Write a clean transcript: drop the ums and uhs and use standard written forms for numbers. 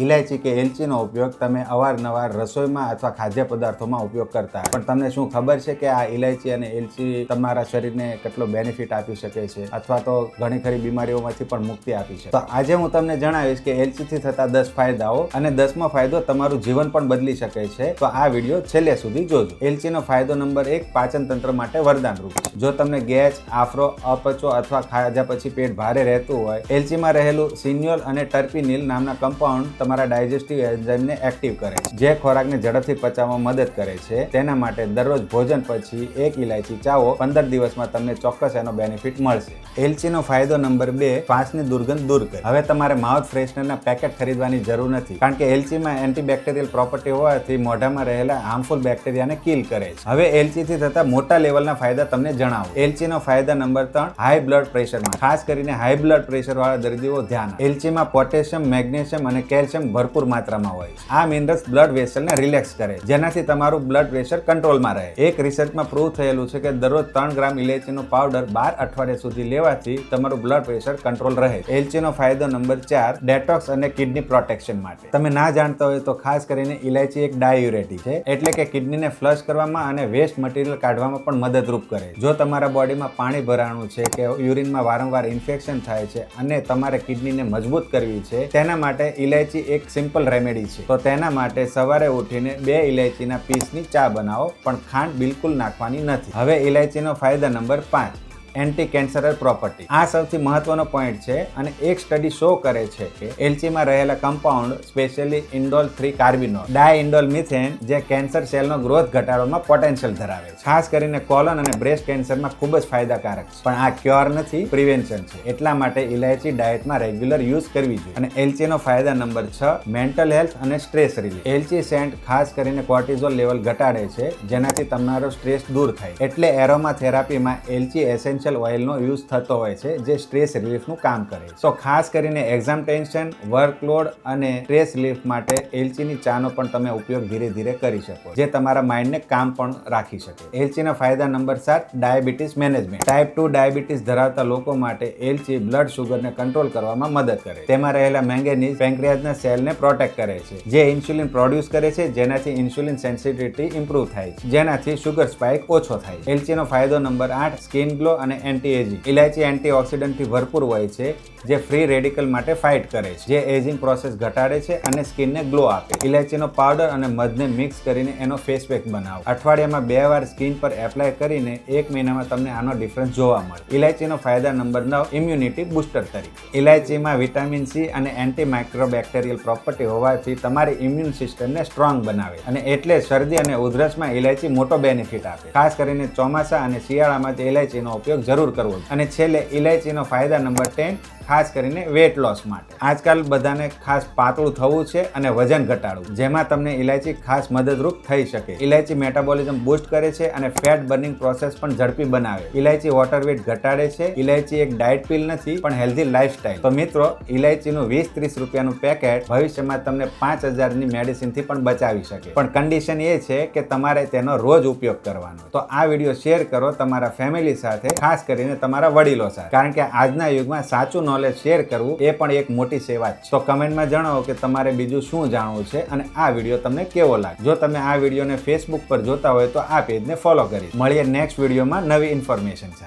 ઇલાયચી કે એલચીનો ઉપયોગ તમે અવારનવાર રસોઈમાં અથવા ખાદ્ય પદાર્થોમાં ઉપયોગ કરતા હોય. પણ તમને શું ખબર છે કે આ ઇલાયચી અને એલચી તમારા શરીરને કેટલો બેનિફિટ આપી શકે છે અથવા તો ઘણી ખરી બીમારીઓમાંથી પણ મુક્તિ આપી શકે. તો આજે હું તમને જણાવીશ કે એલચીથી થતા 10 ફાયદાઓ અને 10મો ફાયદો તમારું જીવન પણ બદલી શકે છે. તો આ વિડીયો છેલ્લે સુધી જોજો. એલચીનો ફાયદો નંબર 1 પાચન તંત્ર માટે વરદાનરૂપ છે. જો તમને ગેસ, આફરો, અપચો અથવા ખાધા પછી પેટ ભારે રહેતું હોય, એલચીમાં રહેલું સિન્યોલ અને ટર્પિનિલ નામના કમ્પાઉન્ડ તમારા ડાયજેસ્ટિવ એન્ઝાઇમને એક્ટિવ કરે છે, જે ખોરાકને ઝડપથી પચાવવામાં મદદ કરે છે. તેના માટે દરરોજ ભોજન પછી એક ઇલાયચી ચાવો, 15 દિવસમાં તમને ચોક્કસ એનો બેનિફિટ મળશે. એલચીનો ફાયદો નંબર 2 શ્વાસની દુર્ગંધ દૂર કરે. હવે તમારે માઉથ ફ્રેશનરના પેકેટ ખરીદવાની જરૂર નથી, કારણ કે એલચીમાં એન્ટીબેક્ટેરિયલ પ્રોપર્ટી હોવાથી મોઢામાં રહેલા હાર્મફુલ બેક્ટેરિયાને કિલ કરે છે. હવે એલચીથી થતા મોટા લેવલના ફાયદા તમને જણાવો. એલચીનો ફાયદા નંબર 3 હાઈ બ્લડ પ્રેશરમાં. ખાસ કરીને હાઈ બ્લડ પ્રેશર વાળા દર્દીઓ ધ્યાન આપો. એલચીમાં પોટેશિયમ, મેગ્નેશિયમ અને કેલ્શિયમ ભરપૂર માત્રામાં હોય છે. આ મિનરલ્સ બ્લડ વેસલને રિલેક્સ કરે, જેનાથી તમારું બ્લડ પ્રેશર કંટ્રોલમાં રહે. એક રિસર્ચમાં પ્રૂવ થયેલું છે કે દરરોજ 3 ગ્રામ ઇલાયચીનો પાવડર 12 અઠવાડિયા સુધી લેવાથી તમારું બ્લડ પ્રેશર કંટ્રોલ રહે. એલચીનો ફાયદો નંબર 4 ડેટોક્સ અને કિડની પ્રોટેક્શન માટે. તમે ના જાણતા હોય તો ખાસ કરીને ઇલાયચી એક ડાયુરેટિક છે, એટલે કે કિડનીને ફ્લશ કરવામાં અને વેસ્ટ મટીરિયલ કાઢવામાં પણ મદદરૂપ કરે. જો તમારા બોડીમાં પાણી ભરાણું છે કે યુરિનમાં વારંવાર ઇન્ફેક્શન થાય છે અને તમારે કિડનીને મજબૂત કરવી છે, તેના માટે ઇલાયચી એક સિમ્પલ રેમેડી છે. તો તેના માટે સવારે ઉઠીને 2 ઇલાયચીના પીસની ચા બનાવો, પણ ખાંડ બિલકુલ નાખવાની નથી. હવે ઇલાયચીનો ફાયદા નંબર 5 એન્ટી કેન્સરલ પ્રોપર્ટી. આ સૌથી મહત્વનો પોઈન્ટ છે અને એક સ્ટડી શો કરે છે કે એલચીમાં રહેલા કમ્પાઉન્ડ, સ્પેશિયલી ઇન્ડોલ 3 કાર્બિનોલ, ડાયઇન્ડોલ મિથેન, જે કેન્સર સેલનો ગ્રોથ ઘટાડવામાં પોટેન્શિયલ ધરાવે છે. ખાસ કરીને કોલન અને બ્રેસ્ટ કેન્સરમાં ખૂબ જ ફાયદાકારક છે. પણ આ ક્યોર નથી, પ્રિવેન્શન છે. એટલા માટે ઇલાયચી ડાયટમાં રેગ્યુલર યુઝ કરવી જોઈએ. અને એલચીનો ફાયદા નંબર 6 મેન્ટલ હેલ્થ અને સ્ટ્રેસ રિલીફ. એલચી સેન્ટ ખાસ કરીને કોર્ટિઝોલ લેવલ ઘટાડે છે, જેનાથી તમારો સ્ટ્રેસ દૂર થાય. એટલે એરોમા થેરાપીમાં એલચી એસેન્શિયલ ઓઇલનો યુઝ થતો હોય છે, જે સ્ટ્રેસ રિલીફનું કામ કરે છે. તો ખાસ કરીને એક્ઝામ ટેન્શન, વર્કલોડ અને સ્ટ્રેસ રિલીફ માટે એલચીની ચાનો પણ તમે ઉપયોગ ધીરે ધીરે કરી શકો, જે તમારા માઇન્ડને કામ પણ રાખી શકે. એલચીના ફાયદા number 7 diabetes management. Type 2 diabetes ધરાવતા લોકો માટે એલચી બ્લડ શુગરને કંટ્રોલ કરવામાં મદદ કરે. તેમાં રહેલા મેંગેનીઝ પેન્ક્રિયાસના સેલને પ્રોટેક્ટ કરે છે, જે ઇન્સ્યુલિન પ્રોડ્યુસ કરે છે, જેનાથી ઇન્સ્યુલિન સેન્સિટિવિટી ઇમ્પ્રૂવ થાય છે, જેનાથી શુગર સ્પાઇક ઓછો થાય. એલચીનો ફાયદો નંબર 8 સ્કિન ગ્લો અને એન્ટી એજિંગ. ઇલાયચી એન્ટીઓક્સિડન્ટથી ભરપૂર હોય છે, જે ફ્રી રેડિકલ માટે ફાઇટ કરે છે, જે એજિંગ પ્રોસેસ ઘટાડે છે અને સ્કિનને ગ્લો આપે. ઇલાયચીનો પાવડર અને મધને મિક્સ કરીને એનો ફેસ પેક બનાવો. અઠવાડિયામાં 2 વાર સ્કિન પર એપ્લાય કરીને 1 મહિનામાં તમને આનો ડિફરન્સ જોવા મળે. ઇલાયચીનો ફાયદા નંબર 9 ઇમ્યુનિટી બુસ્ટર તરીકે. ઇલાયચીમાં વિટામિન સી અને એન્ટી માઇક્રોબેક્ટેરિયલ પ્રોપર્ટી હોવાથી તમારી ઇમ્યુન સિસ્ટમને સ્ટ્રોંગ બનાવે, અને એટલે શરદી અને ઉધરસમાં ઇલાયચી મોટો બેનિફિટ આપે. ખાસ કરીને ચોમાસા અને શિયાળામાં ઇલાયચીનો ઉપયોગ જરૂર કરવો. અને છેલ્લે ઇલાયચીનો ફાયદા નંબર 10 ખાસ કરીને વેટ લોસ માટે. આજકાલ બધાને ખાસ પાતળું થવું છે અને વજન ઘટાડવું, જેમાં તમને ઇલાયચી ખાસ મદદરૂપ થઈ શકે. ઇલાયચી મેટાબોલિઝમ બૂસ્ટ કરે છે અને ફેટ બર્નિંગ પ્રોસેસ પણ ઝડપી બનાવે. ઇલાયચી વોટર વેટ ઘટાડે છે. ઇલાયચી એક ડાયટ પીલ નથી, પણ હેલ્ધી લાઇફસ્ટાઇલ. તો મિત્રો, ઇલાયચીનું 20-30 રૂપિયાનું પેકેટ ભવિષ્યમાં તમને 5000ની મેડિસિનથી પણ બચાવી શકે. પણ કન્ડિશન એ છે કે તમારે તેનો રોજ ઉપયોગ કરવાનો. તો આ વિડીયો શેર કરો તમારા ફેમિલી સાથે, ખાસ કરીને તમારા વડીલો સાથે, કારણ કે આજના યુગમાં સાચું નોલેજ શેર કરવું એ પણ એક મોટી સેવા છે. તો કમેન્ટમાં જણાવો કે તમારે બીજું શું જાણવું છે અને આ વિડીયો તમને કેવો લાગે. જો તમે આ વિડીયોને ફેસબુક પર જોતા હોય તો આ પેજને ફોલો કરી. મળીએ નેક્સ્ટ વિડીયોમાં નવી ઇન્ફોર્મેશન સાથે.